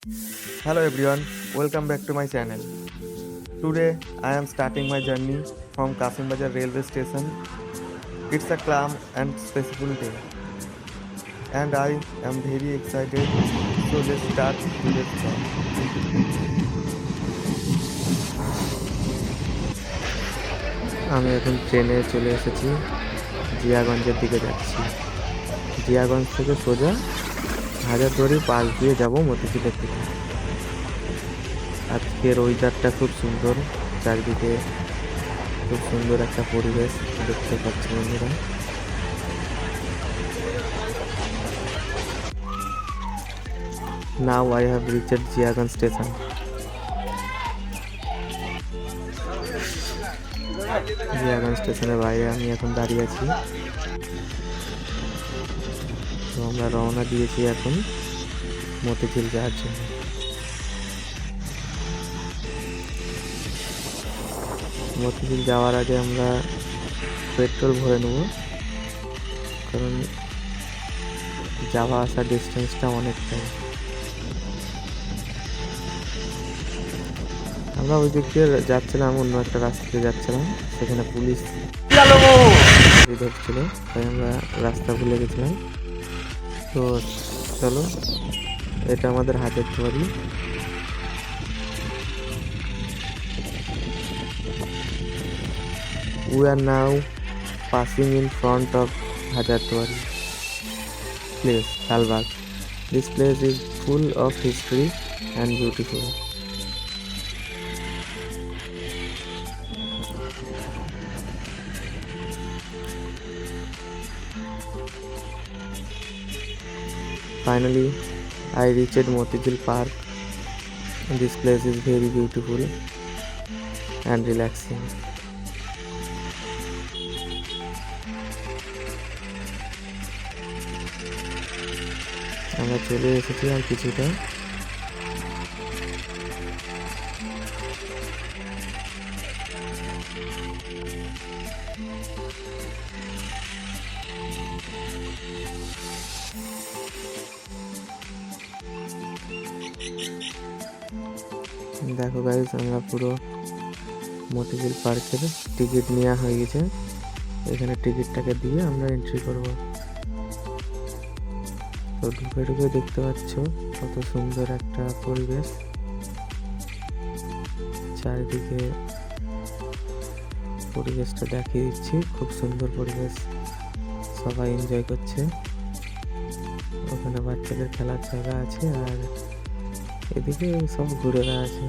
Hello everyone, welcome back to my channel. Today I am starting my journey from Kasim Bazar railway station. It's a calm and peaceful day and I am very excited. So let's start today's vlog. আমি এখন ট্রেনে চলে এসেছি, জিয়াগঞ্জের দিকে যাচ্ছি। জিয়াগঞ্জ থেকে সোজা হাজারদুয়ারি পাশ দিয়ে যাব মতিঝিলের দিকে। আজকের ওয়েদারটা খুব সুন্দর, চারিদিকে খুব সুন্দর একটা পরিবেশ দেখতে পাচ্ছি বন্ধুরা। Now I have reached Jiagan station. Jiaganj স্টেশনের বাইরে আমি এখন দাঁড়িয়ে আছি। তো আমরা রওনা দিয়েছি এখন মতিঝিল যাওয়ার জন্য। মতিঝিল যাওয়ার আগে আমরা পেট্রোল ভরে নেব, কারণ যাওয়া আসা ডিস্টেন্সটা অনেকটাই। আমরা ওই দিক দিয়ে যাচ্ছিলাম, অন্য একটা রাস্তা দিয়ে যাচ্ছিলাম, সেখানে পুলিশ ধরছিল, তাই আমরা রাস্তা ভুলে গেছিলাম। তো চলো, এটা আমাদের Hazarduari. We are now passing in front of Hajardwari place, Lalbagh. This place is full of history and beautiful. Finally, I reached Motijil Park. This place is very beautiful and relaxing. আমরা চলে এসেছি আর কিছুটা। দেখো গাইস, আমরা পুরো মতিঝিল পার্কের ticket নেওয়া হয়ে গেছে। এখানে টিকিটটাকে দিয়ে আমরা এন্ট্রি করব। তো ঢুকে ঢুকে দেখতে পাচ্ছ কত সুন্দর একটা পরিবেশ, চারিদিকে পরিবেশটা দেখিয়ে দিচ্ছি। খুব সুন্দর পরিবেশ, সবাই এনজয় করছে। ওখানে বাচ্চাদের খেলার জায়গা আছে আর এদিকে সব ঘুরে বেড়াচ্ছে।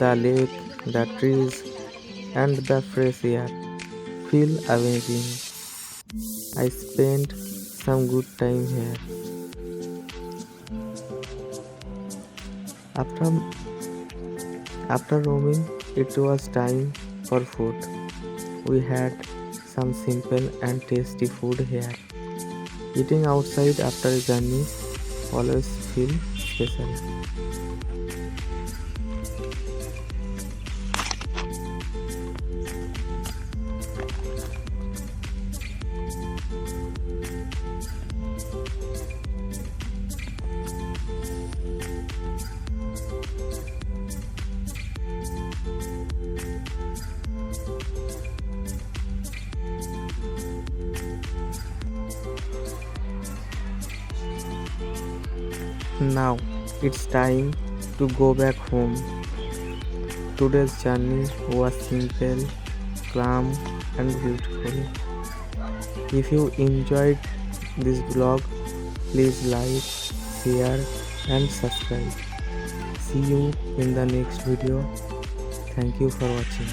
The lake, the trees, and the fresh air feel amazing. I spent some good time here. After roaming, it was time for food. We had some simple and tasty food here. Eating outside after a journey always feel special. Now it's time to go back home. Today's journey was simple, calm, and beautiful. If you enjoyed this vlog, please like, share, and subscribe. See you in the next video. Thank you for watching.